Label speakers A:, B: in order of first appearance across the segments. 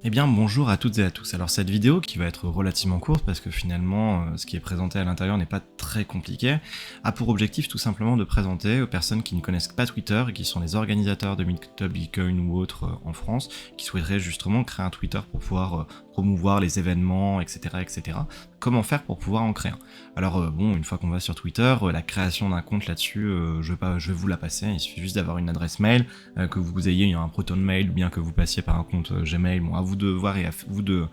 A: Eh bien bonjour à toutes et à tous. Alors cette vidéo qui va être relativement courte parce que finalement ce qui est présenté à l'intérieur n'est pas très compliqué, a pour objectif tout simplement de présenter aux personnes qui ne connaissent pas Twitter et qui sont les organisateurs de Meetup Bitcoin ou autres en France, qui souhaiteraient justement créer un Twitter pour pouvoir promouvoir les événements, etc., etc. Comment faire pour pouvoir en créer un. Alors bon, une fois qu'on va sur Twitter, la création d'un compte là-dessus, je vais vous la passer, il suffit juste d'avoir une adresse mail, que vous ayez un Proton Mail ou bien que vous passiez par un compte Gmail, bon à vous de voir et à vous de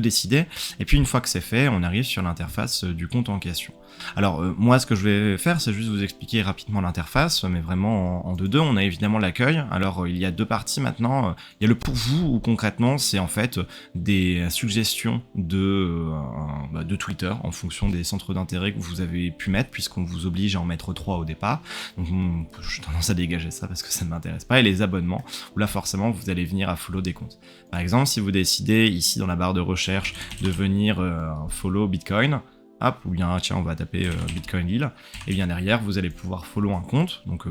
A: décider. Et puis une fois que c'est fait, on arrive sur l'interface du compte en question. Alors moi ce que je vais faire, c'est juste vous expliquer rapidement l'interface, mais vraiment en deux. On a évidemment l'accueil. Alors il y a deux parties maintenant. Il y a le pour vous où concrètement c'est en fait des suggestions de Twitter en fonction des centres d'intérêt que vous avez pu mettre, puisqu'on vous oblige à en mettre 3 au départ. Donc j'ai tendance à dégager ça parce que ça ne m'intéresse pas. Et les abonnements, où là forcément vous allez venir à follow des comptes. Par exemple, si vous décidez ici dans la barre de recherche de venir follow Bitcoin, hop, ou bien tiens on va taper Bitcoin Lille, et bien derrière vous allez pouvoir follow un compte, donc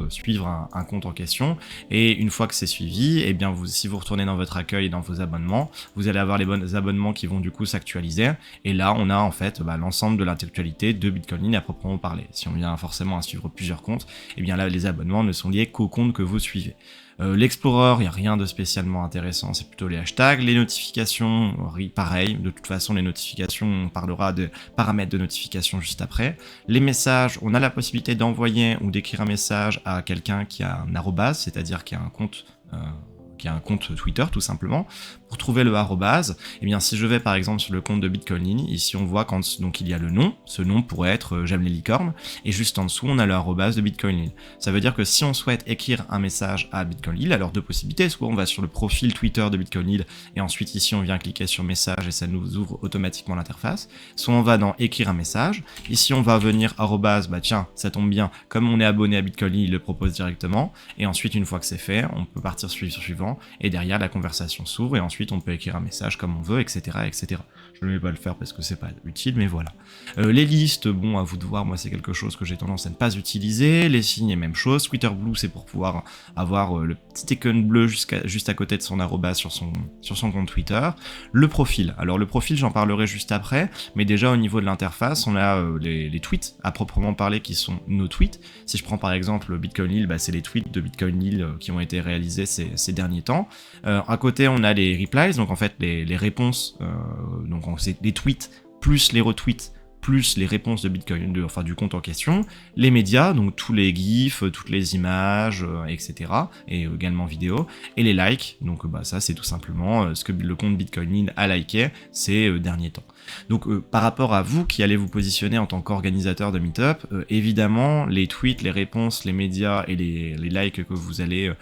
A: suivre un compte en question, et une fois que c'est suivi, et bien si vous retournez dans votre accueil et dans vos abonnements, vous allez avoir les bons abonnements qui vont du coup s'actualiser, et là on a en fait l'ensemble de l'actualité de Bitcoin Lille à proprement parler. Si on vient forcément à suivre plusieurs comptes, et bien là les abonnements ne sont liés qu'au compte que vous suivez. L'Explorer, il n'y a rien de spécialement intéressant, c'est plutôt les hashtags. Les notifications, pareil, de toute façon les notifications, on parlera de paramètres de notification juste après. Les messages, on a la possibilité d'envoyer ou d'écrire un message à quelqu'un qui a un arrobase, c'est-à-dire qui a un compte Twitter tout simplement. Pour trouver le arrobase, et bien si je vais par exemple sur le compte de Bitcoin Lille, ici on voit donc il y a le nom, ce nom pourrait être J'aime les licornes, et juste en dessous on a le arrobase de Bitcoin Lille. Ça veut dire que si on souhaite écrire un message à Bitcoin Lille, alors deux possibilités, soit on va sur le profil Twitter de Bitcoin Lille, et ensuite ici on vient cliquer sur message et ça nous ouvre automatiquement l'interface, soit on va dans écrire un message, ici on va venir arrobase, bah tiens, ça tombe bien, comme on est abonné à Bitcoin Lille, il le propose directement, et ensuite une fois que c'est fait, on peut partir sur le suivant, et derrière la conversation s'ouvre, et ensuite on peut écrire un message comme on veut, etc., etc. Je ne vais pas le faire parce que c'est pas utile, mais voilà. Les listes, bon, à vous de voir, moi c'est quelque chose que j'ai tendance à ne pas utiliser. Les signes, même chose. Twitter Blue, c'est pour pouvoir avoir le petit icône bleu juste à côté de son arrobas sur son compte Twitter. Le profil, alors le profil, j'en parlerai juste après, mais déjà au niveau de l'interface, on a les tweets à proprement parler qui sont nos tweets. Si je prends par exemple Bitcoin Lille, bah, c'est les tweets de Bitcoin Lille qui ont été réalisés ces derniers temps. À côté, on a les replies, donc en fait les réponses, donc c'est les tweets plus les retweets plus les réponses de Bitcoin, du compte en question, les médias, donc tous les gifs, toutes les images, etc., et également vidéo, et les likes, donc ça c'est tout simplement ce que le compte Bitcoin Lille a liké ces derniers temps. Donc par rapport à vous qui allez vous positionner en tant qu'organisateur de Meetup, évidemment les tweets, les réponses, les médias et les likes que vous allez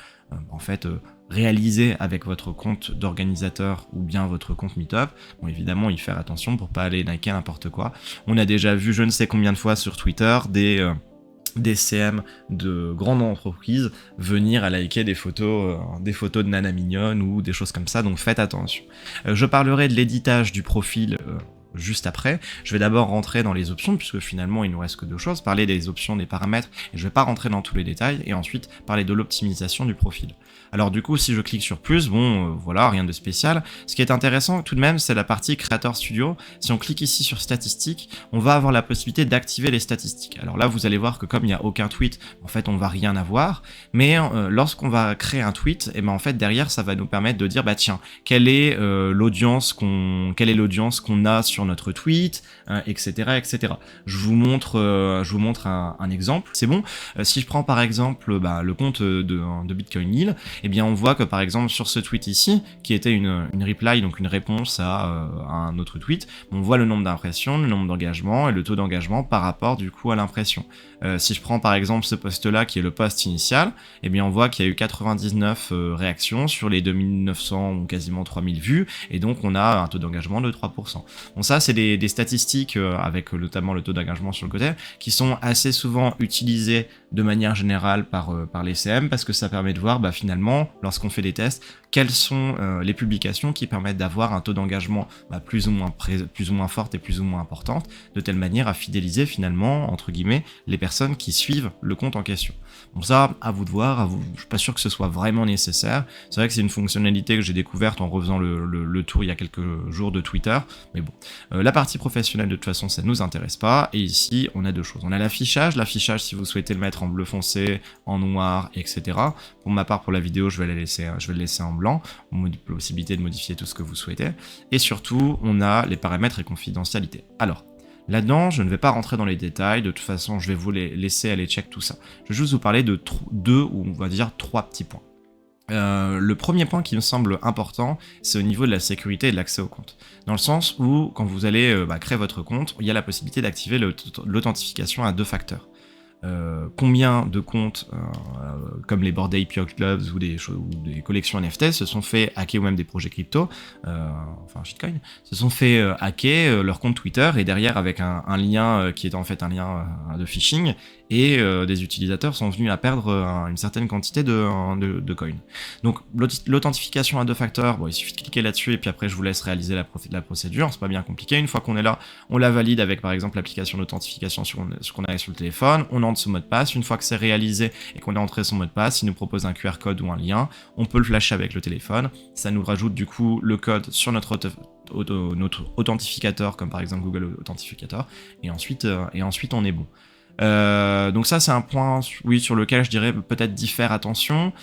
A: réaliser avec votre compte d'organisateur ou bien votre compte Meetup, bon évidemment y faire attention pour pas aller liker n'importe quoi. On a déjà vu je ne sais combien de fois sur Twitter des CM de grandes entreprises venir à liker des photos de nana mignonne ou des choses comme ça, donc faites attention. Je parlerai de l'éditage du profil juste après. Je vais d'abord rentrer dans les options, puisque finalement il nous reste que deux choses, parler des options, des paramètres, et je vais pas rentrer dans tous les détails, et ensuite parler de l'optimisation du profil. Alors du coup, si je clique sur plus, voilà, rien de spécial. Ce qui est intéressant tout de même, c'est la partie Creator Studio. Si on clique ici sur statistiques, on va avoir la possibilité d'activer les statistiques. Alors là, vous allez voir que comme il n'y a aucun tweet, en fait, on va rien avoir, mais lorsqu'on va créer un tweet, et ben en fait derrière, ça va nous permettre de dire, bah tiens, quelle est l'audience qu'on a sur notre tweet, etc., etc. Je vous montre un exemple. C'est bon. Si je prends par exemple le compte de Bitcoin Lille, eh bien on voit que par exemple sur ce tweet ici, qui était une reply, donc une réponse à un autre tweet, on voit le nombre d'impressions, le nombre d'engagements et le taux d'engagement par rapport du coup à l'impression. Si je prends par exemple ce post-là qui est le post initial, eh bien on voit qu'il y a eu 99 réactions sur les 2900 ou quasiment 3000 vues, et donc on a un taux d'engagement de 3%. Bon ça c'est des statistiques avec notamment le taux d'engagement sur le côté, qui sont assez souvent utilisées de manière générale par les CM, parce que ça permet de voir finalement, lorsqu'on fait des tests, quelles sont les publications qui permettent d'avoir un taux d'engagement plus ou moins forte et plus ou moins importante, de telle manière à fidéliser finalement, entre guillemets, les personnes qui suivent le compte en question. Bon, ça, à vous de voir, je suis pas sûr que ce soit vraiment nécessaire. C'est vrai que c'est une fonctionnalité que j'ai découverte en refaisant le tour il y a quelques jours de Twitter, mais bon. La partie professionnelle, de toute façon, ça nous intéresse pas, et ici, on a deux choses. On a l'affichage, si vous souhaitez le mettre en bleu foncé, en noir, etc. Pour ma part, pour la vidéo, je vais le laisser en blanc, possibilité de modifier tout ce que vous souhaitez, et surtout, on a les paramètres et confidentialité. Alors, là-dedans, je ne vais pas rentrer dans les détails, de toute façon, je vais vous laisser aller check tout ça. Je vais juste vous parler de deux, ou on va dire trois petits points. Le premier point qui me semble important, c'est au niveau de la sécurité et de l'accès au compte. Dans le sens où, quand vous allez créer votre compte, il y a la possibilité d'activer l'authentification à 2 facteurs. Combien de comptes comme les Bored Ape Yacht Clubs ou des collections NFT se sont fait hacker, ou même des projets crypto, enfin shitcoin, se sont fait hacker leur compte Twitter, et derrière avec un lien qui est en fait un lien de phishing, et des utilisateurs sont venus à perdre une certaine quantité de coins. Donc l'authentification à 2 facteurs, bon, il suffit de cliquer là-dessus et puis après je vous laisse réaliser la procédure, c'est pas bien compliqué. Une fois qu'on est là, on la valide avec par exemple l'application d'authentification qu'on a sur le téléphone, on entre ce mot de passe. Une fois que c'est réalisé et qu'on a entré son mot de passe, il nous propose un QR code ou un lien, on peut le flasher avec le téléphone, ça nous rajoute du coup le code sur notre authentificateur, comme par exemple Google Authentificator, et ensuite on est bon. Donc ça c'est un point sur lequel je dirais peut-être d'y faire attention.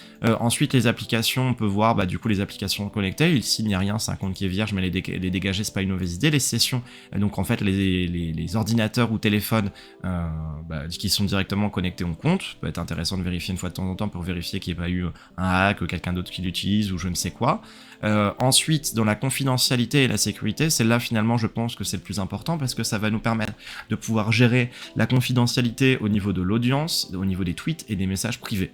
A: Ensuite les applications, on peut voir du coup les applications connectées, ici il n'y a rien, c'est un compte qui est vierge, mais les dégager c'est pas une mauvaise idée. Les sessions, donc en fait les ordinateurs ou téléphones qui sont directement connectés au compte, peut être intéressant de vérifier une fois de temps en temps pour vérifier qu'il n'y ait pas eu un hack, quelqu'un d'autre qui l'utilise ou je ne sais quoi. Ensuite, dans la confidentialité et la sécurité, c'est là finalement je pense que c'est le plus important, parce que ça va nous permettre de pouvoir gérer la confidentialité au niveau de l'audience, au niveau des tweets et des messages privés,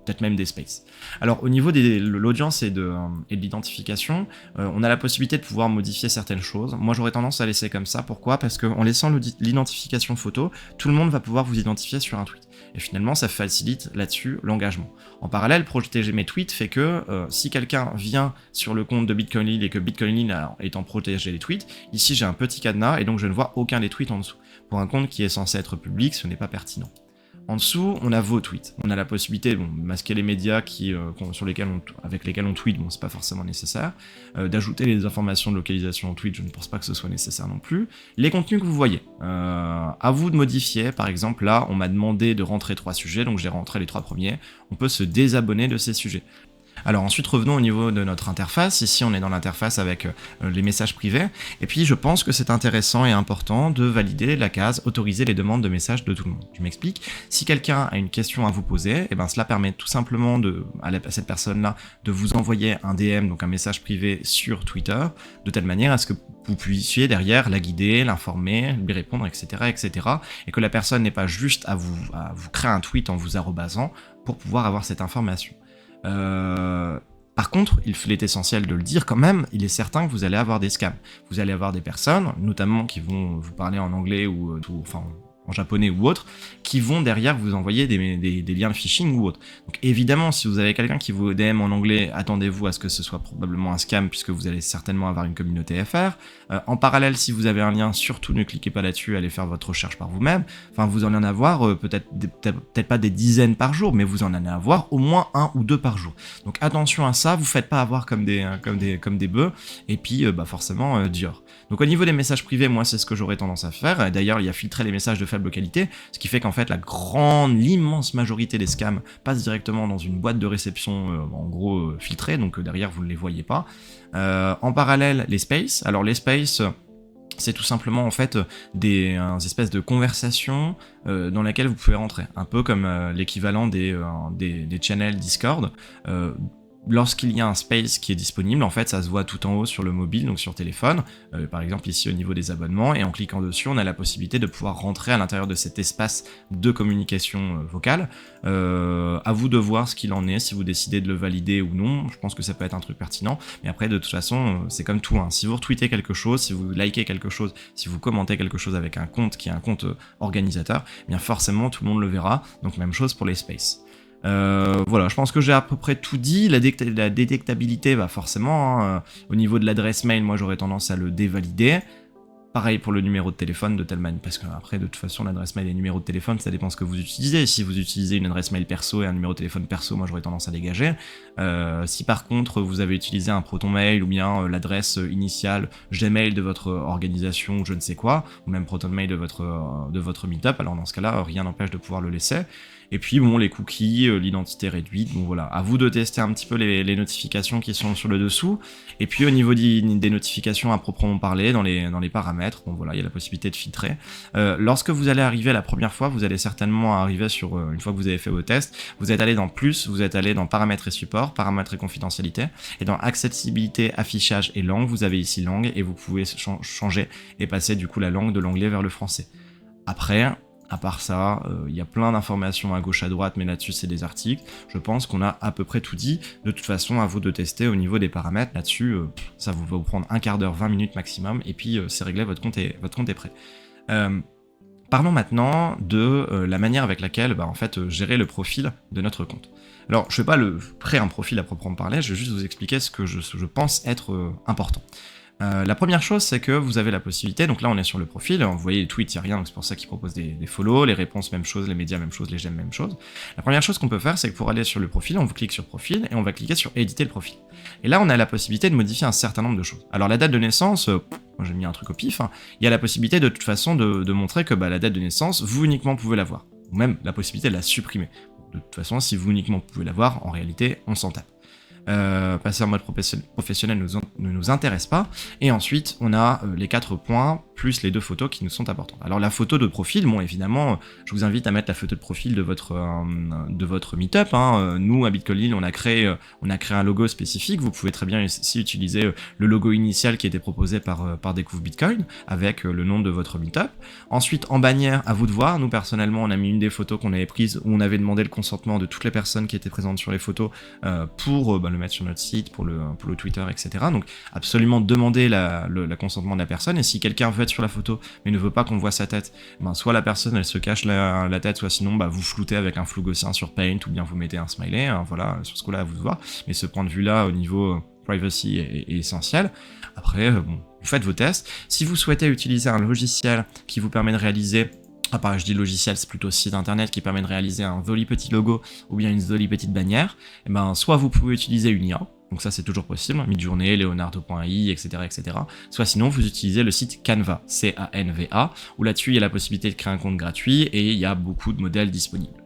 A: peut-être même des spaces. Alors au niveau de l'audience et de l'identification, on a la possibilité de pouvoir modifier certaines choses. Moi j'aurais tendance à laisser comme ça. Pourquoi ? Parce qu'en laissant l'identification photo, tout le monde va pouvoir vous identifier sur un tweet. Et finalement, ça facilite là-dessus l'engagement. En parallèle, protéger mes tweets fait que si quelqu'un vient sur le compte de Bitcoin Lil et que Bitcoin Lil étant protégé les tweets, ici j'ai un petit cadenas et donc je ne vois aucun des tweets en dessous. Pour un compte qui est censé être public, ce n'est pas pertinent. En dessous, on a vos tweets. On a la possibilité de masquer les médias avec lesquels on tweet, c'est pas forcément nécessaire. D'ajouter les informations de localisation au tweet, je ne pense pas que ce soit nécessaire non plus. Les contenus que vous voyez, à vous de modifier. Par exemple, là, on m'a demandé de rentrer 3 sujets, donc j'ai rentré les 3 premiers. On peut se désabonner de ces sujets. Alors ensuite, revenons au niveau de notre interface. Ici, on est dans l'interface avec les messages privés. Et puis, je pense que c'est intéressant et important de valider la case « Autoriser les demandes de messages de tout le monde ». Je m'explique. Si quelqu'un a une question à vous poser, cela permet tout simplement à cette personne-là de vous envoyer un DM, donc un message privé sur Twitter, de telle manière à ce que vous puissiez derrière la guider, l'informer, lui répondre, etc., etc. Et que la personne n'ait pas juste à vous créer un tweet en vous arrobasant pour pouvoir avoir cette information. Par contre, il est essentiel de le dire quand même, il est certain que vous allez avoir des scams. Vous allez avoir des personnes, notamment qui vont vous parler en anglais ou en japonais ou autre, qui vont derrière vous envoyer des liens de phishing ou autre. Donc évidemment, si vous avez quelqu'un qui vous DM en anglais, attendez-vous à ce que ce soit probablement un scam, puisque vous allez certainement avoir une communauté FR. En parallèle, si vous avez un lien, surtout ne cliquez pas là-dessus, allez faire votre recherche par vous-même. Enfin, vous en allez en avoir peut-être pas des dizaines par jour, mais vous en allez avoir au moins 1 ou 2 par jour. Donc attention à ça, vous faites pas avoir comme des bœufs, et puis forcément Dior. Donc au niveau des messages privés, moi c'est ce que j'aurais tendance à faire. D'ailleurs, il y a filtré les messages de faible qualité, ce qui fait qu'en fait l'immense majorité des scams passent directement dans une boîte de réception en gros filtrée, donc derrière vous ne les voyez pas. En parallèle, les spaces. Alors les spaces, c'est tout simplement en fait des espèces de conversations dans lesquelles vous pouvez rentrer, un peu comme l'équivalent des channels Discord. lorsqu'il y a un space qui est disponible, en fait, ça se voit tout en haut sur le mobile, donc sur téléphone, par exemple ici au niveau des abonnements, et en cliquant dessus, on a la possibilité de pouvoir rentrer à l'intérieur de cet espace de communication vocale. À vous de voir ce qu'il en est, si vous décidez de le valider ou non. Je pense que ça peut être un truc pertinent, mais après, de toute façon, c'est comme tout, hein. Si vous retweetez quelque chose, si vous likez quelque chose, si vous commentez quelque chose avec un compte qui est un compte organisateur, eh bien forcément, tout le monde le verra. Donc même chose pour les spaces. Voilà, je pense que j'ai à peu près tout dit. La détectabilité, bah forcément, hein, au niveau de l'adresse mail, moi j'aurais tendance à le dévalider. Pareil pour le numéro de téléphone, de telle manière, parce que après, de toute façon, l'adresse mail et le numéro de téléphone, ça dépend ce que vous utilisez. Si vous utilisez une adresse mail perso et un numéro de téléphone perso, moi j'aurais tendance à dégager. Si par contre, vous avez utilisé un Proton Mail ou bien l'adresse initiale Gmail de votre organisation ou je ne sais quoi, ou même Proton Mail de votre meetup, alors dans ce cas-là, rien n'empêche de pouvoir le laisser. Et puis bon, les cookies, l'identité réduite, bon voilà, à vous de tester un petit peu les notifications qui sont sur le dessous. Et puis au niveau des notifications à proprement parler, dans les paramètres, bon voilà, il y a la possibilité de filtrer. Lorsque vous allez arriver la première fois, vous allez certainement arriver sur, une fois que vous avez fait vos tests, vous êtes allé dans plus, vous êtes allé dans paramètres et support, paramètres et confidentialité, et dans accessibilité, affichage et langue, vous avez ici langue, et vous pouvez changer et passer du coup la langue de l'anglais vers le français. Après, à part ça, il y a plein d'informations à gauche à droite, mais là-dessus c'est des articles. Je pense qu'on a à peu près tout dit. De toute façon, à vous de tester au niveau des paramètres. Là-dessus, ça va vous prendre un quart d'heure, 20 minutes maximum, et puis c'est réglé, votre compte est prêt. Parlons maintenant de la manière avec laquelle en fait, gérer le profil de notre compte. Alors, je ne vais pas créer un profil à proprement parler, je vais juste vous expliquer ce que je pense être important. La première chose, c'est que vous avez la possibilité, donc là on est sur le profil, vous voyez les tweets, il n'y a rien, donc c'est pour ça qu'ils proposent des follow, les réponses même chose, les médias même chose, les j'aime même chose. La première chose qu'on peut faire, c'est que pour aller sur le profil, on clique sur profil et on va cliquer sur éditer le profil. Et là on a la possibilité de modifier un certain nombre de choses. Alors la date de naissance, moi j'ai mis un truc au pif, hein. Il y a la possibilité de toute façon de montrer que la date de naissance, vous uniquement pouvez la voir, ou même la possibilité de la supprimer. De toute façon, si vous uniquement pouvez la voir, en réalité, on s'en tape. Passer en mode professionnel ne nous intéresse pas, et ensuite on a les 4 points plus les 2 photos qui nous sont importantes. Alors la photo de profil, bon évidemment je vous invite à mettre la photo de profil de votre meetup, hein. Nous à Bitcoin Lille on a créé un logo spécifique, vous pouvez très bien aussi utiliser le logo initial qui était proposé par Découvre Bitcoin avec le nom de votre meetup. Ensuite en bannière, à vous de voir, nous personnellement on a mis une des photos qu'on avait prises où on avait demandé le consentement de toutes les personnes qui étaient présentes sur les photos pour le mettre sur notre site, pour le Twitter, etc. Donc absolument demander le consentement de la personne, et si quelqu'un veut être sur la photo mais ne veut pas qu'on voit sa tête, soit la personne elle se cache la tête, soit sinon vous floutez avec un flou gaussien sur Paint, ou bien vous mettez un smiley, hein, voilà, sur ce coup-là à vous de voir, mais ce point de vue-là au niveau privacy est essentiel. Après, vous faites vos tests. Si vous souhaitez utiliser un logiciel qui vous permet de réaliser, je dis logiciel, c'est plutôt site internet qui permet de réaliser un joli petit logo ou bien une jolie petite bannière, soit vous pouvez utiliser une IA, donc ça c'est toujours possible, Midjourney, Leonardo.ai, etc., etc. Soit sinon vous utilisez le site Canva, C-A-N-V-A, où là-dessus il y a la possibilité de créer un compte gratuit et il y a beaucoup de modèles disponibles.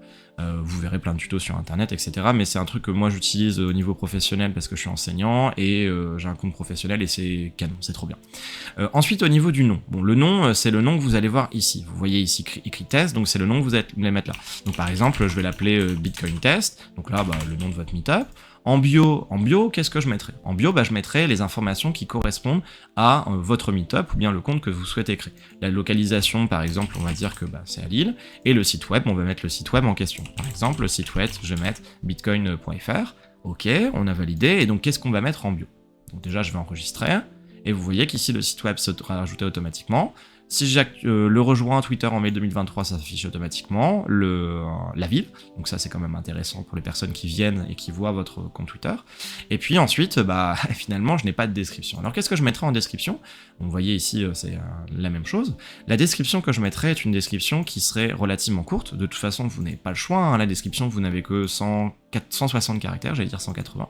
A: Vous verrez plein de tutos sur internet, etc. Mais c'est un truc que moi j'utilise au niveau professionnel parce que je suis enseignant et j'ai un compte professionnel et c'est canon, c'est trop bien. Ensuite au niveau du nom, le nom c'est le nom que vous allez voir ici. Vous voyez ici écrit test, donc c'est le nom que vous allez mettre là. Donc par exemple je vais l'appeler Bitcoin Test, donc là le nom de votre meetup. En bio, qu'est-ce que je mettrai? En bio, je mettrai les informations qui correspondent à votre meetup ou bien le compte que vous souhaitez créer. La localisation, par exemple, on va dire que c'est à Lille, et le site web, on va mettre le site web en question. Par exemple, le site web, je vais mettre bitcoin.fr. Ok, on a validé, et donc qu'est-ce qu'on va mettre en bio? Donc déjà, je vais enregistrer, et vous voyez qu'ici, le site web sera ajouté automatiquement. Si j'ai le rejoint Twitter en mai 2023, ça s'affiche automatiquement, la ville, donc ça c'est quand même intéressant pour les personnes qui viennent et qui voient votre compte Twitter. Et puis ensuite, finalement, je n'ai pas de description. Alors qu'est-ce que je mettrai en description? Vous voyez ici, c'est la même chose. La description que je mettrai est une description qui serait relativement courte. De toute façon, vous n'avez pas le choix, hein. La description, vous n'avez que 160 caractères, j'allais dire 180.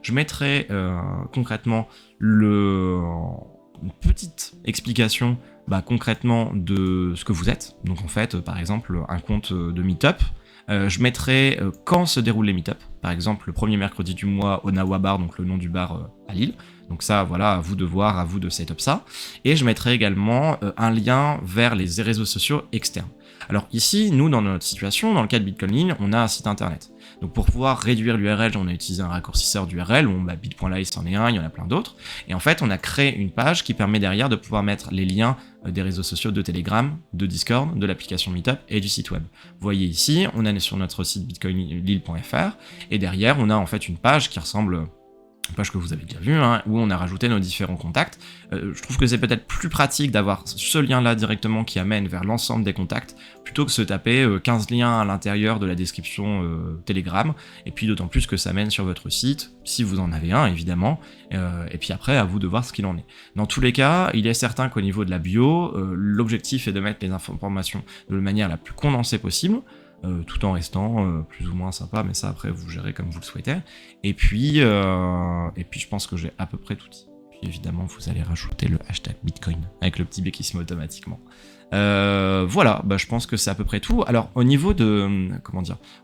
A: Je mettrai concrètement une petite explication concrètement de ce que vous êtes. Donc en fait, par exemple, un compte de meetup. Je mettrai quand se déroulent les meetups. Par exemple, le premier mercredi du mois au Nawa Bar, donc le nom du bar à Lille. Donc ça, voilà, à vous de voir, à vous de setup ça. Et je mettrai également un lien vers les réseaux sociaux externes. Alors ici, nous, dans notre situation, dans le cas de Bitcoin Lille, on a un site internet. Donc pour pouvoir réduire l'URL, on a utilisé un raccourcisseur d'URL, bit.ly c'en est un, il y en a plein d'autres. Et en fait, on a créé une page qui permet derrière de pouvoir mettre les liens des réseaux sociaux de Telegram, de Discord, de l'application Meetup et du site web. Vous voyez ici, on est sur notre site bitcoinlille.fr et derrière, on a en fait une page qui ressemble... une page que vous avez déjà vue, où on a rajouté nos différents contacts. Je trouve que c'est peut-être plus pratique d'avoir ce lien-là directement qui amène vers l'ensemble des contacts, plutôt que se taper 15 liens à l'intérieur de la description Telegram, et puis d'autant plus que ça mène sur votre site, si vous en avez un évidemment, et puis après à vous de voir ce qu'il en est. Dans tous les cas, il est certain qu'au niveau de la bio, l'objectif est de mettre les informations de manière la plus condensée possible, tout en restant plus ou moins sympa, mais ça après vous gérez comme vous le souhaitez. Et puis je pense que j'ai à peu près tout dit. Puis évidemment vous allez rajouter le hashtag Bitcoin avec le petit B qui se met automatiquement. Voilà, je pense que c'est à peu près tout. Alors au niveau de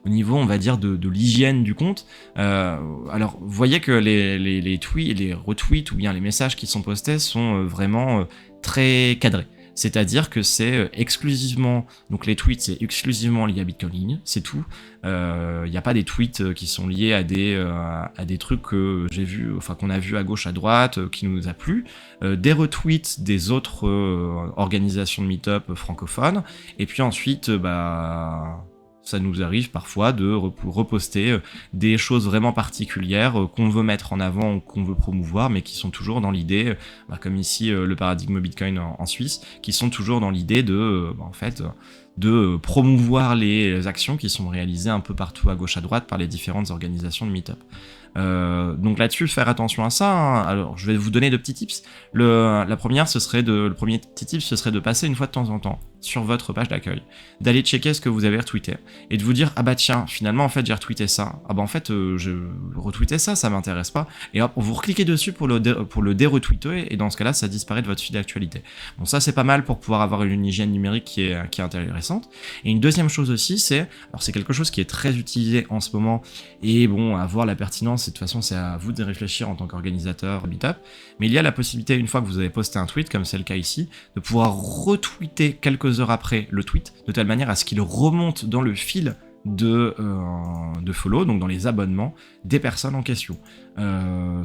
A: au niveau on va dire de l'hygiène du compte, alors vous voyez que les tweets, les retweets ou bien les messages qui sont postés sont vraiment très cadrés. C'est-à-dire que c'est exclusivement, donc les tweets c'est exclusivement lié à Bitcoin Lille, c'est tout. Il n'y a pas des tweets qui sont liés à des trucs que j'ai vu, enfin qu'on a vu à gauche à droite, qui nous a plu. Des retweets des autres organisations de meet-up francophones. Et puis ensuite, ça nous arrive parfois de reposter des choses vraiment particulières qu'on veut mettre en avant ou qu'on veut promouvoir, mais qui sont toujours dans l'idée, comme ici le paradigme Bitcoin en Suisse, qui sont toujours dans l'idée de, de promouvoir les actions qui sont réalisées un peu partout à gauche à droite par les différentes organisations de meet-up. Donc là-dessus, faire attention à ça. Alors, je vais vous donner de petits tips. Le premier petit tip, ce serait de passer une fois de temps en temps sur votre page d'accueil, d'aller checker ce que vous avez retweeté et de vous dire tiens, finalement en fait j'ai retweeté ça. Je retweetais ça, ça m'intéresse pas. Et hop, vous recliquez dessus pour le déretweeter et dans ce cas-là, ça disparaît de votre fil d'actualité. Bon, ça c'est pas mal pour pouvoir avoir une hygiène numérique qui est intéressante. Et une deuxième chose aussi, c'est quelque chose qui est très utilisé en ce moment et bon, à voir la pertinence. Et de toute façon, c'est à vous de réfléchir en tant qu'organisateur Meetup. Mais il y a la possibilité, une fois que vous avez posté un tweet, comme c'est le cas ici, de pouvoir retweeter quelques heures après le tweet, de telle manière à ce qu'il remonte dans le fil de follow, donc dans les abonnements des personnes en question.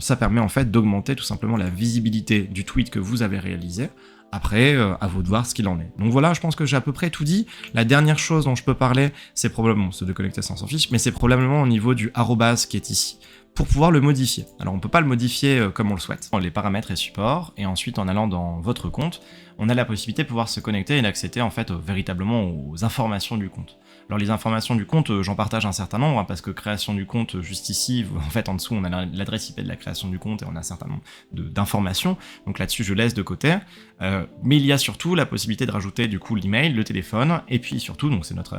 A: Ça permet en fait d'augmenter tout simplement la visibilité du tweet que vous avez réalisé. Après, à vous de voir ce qu'il en est. Donc voilà, je pense que j'ai à peu près tout dit. La dernière chose dont je peux parler, c'est probablement, ce de connecter sans s'en fiche, mais c'est probablement au niveau du arrobase qui est ici, pour pouvoir le modifier. Alors on peut pas le modifier comme on le souhaite. Les paramètres et supports, et ensuite en allant dans votre compte, on a la possibilité de pouvoir se connecter et d'accéder en fait véritablement aux informations du compte. Alors les informations du compte, j'en partage un certain nombre, parce que création du compte, juste ici, en fait en dessous on a l'adresse IP de la création du compte et on a un certain nombre d'informations, donc là-dessus je laisse de côté, mais il y a surtout la possibilité de rajouter du coup l'email, le téléphone, et puis surtout, donc c'est notre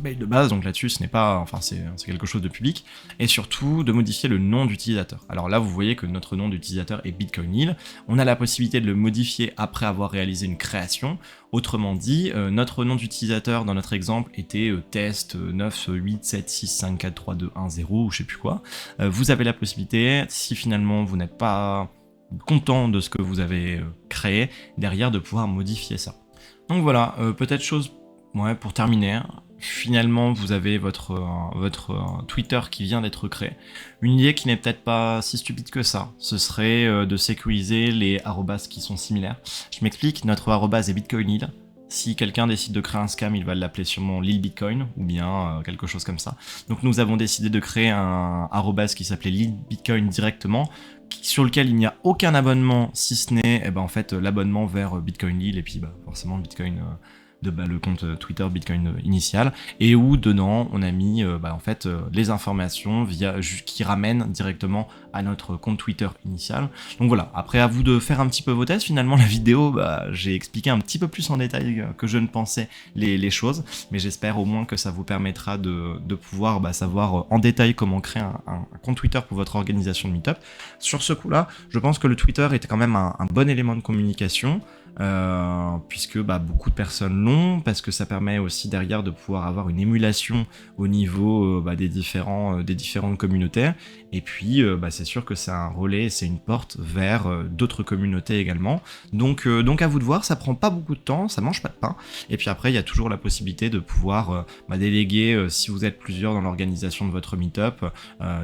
A: mail de base, donc là-dessus ce n'est pas, c'est quelque chose de public, et surtout de modifier le nom d'utilisateur. Alors là vous voyez que notre nom d'utilisateur est Bitcoin Lille, on a la possibilité de le modifier après avoir réalisé une création, autrement dit, notre nom d'utilisateur dans notre exemple était test 98765432110 ou je sais plus quoi, vous avez la possibilité, si finalement vous n'êtes pas content de ce que vous avez créé, derrière de pouvoir modifier ça. Donc voilà, peut-être chose, pour terminer, finalement vous avez votre Twitter qui vient d'être créé. Une idée qui n'est peut-être pas si stupide que ça, ce serait de sécuriser les arrobas qui sont similaires. Je m'explique, notre arrobas est Bitcoin Lille. Si quelqu'un décide de créer un scam, il va l'appeler sûrement Lille Bitcoin ou bien quelque chose comme ça. Donc nous avons décidé de créer un arrobas qui s'appelait Lille Bitcoin directement, sur lequel il n'y a aucun abonnement si ce n'est en fait l'abonnement vers Bitcoin Lille et puis forcément Bitcoin le compte Twitter Bitcoin initial, et où dedans on a mis les informations qui ramènent directement à notre compte Twitter initial. Donc voilà, après à vous de faire un petit peu vos tests. Finalement la vidéo, j'ai expliqué un petit peu plus en détail que je ne pensais les choses, mais j'espère au moins que ça vous permettra de pouvoir savoir en détail comment créer un compte Twitter pour votre organisation de meetup. Sur ce coup-là, je pense que le Twitter était quand même un bon élément de communication. puisque beaucoup de personnes l'ont, parce que ça permet aussi derrière de pouvoir avoir une émulation au niveau des différentes communautés, et puis c'est sûr que c'est un relais, c'est une porte vers d'autres communautés également, donc à vous de voir, ça prend pas beaucoup de temps, ça mange pas de pain, et puis après il y a toujours la possibilité de pouvoir déléguer, si vous êtes plusieurs dans l'organisation de votre meet-up,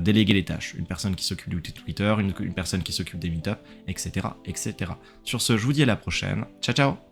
A: déléguer les tâches, une personne qui s'occupe du Twitter, une personne qui s'occupe des meet-up, etc., etc. Sur ce, je vous dis à la prochaine, ciao ciao.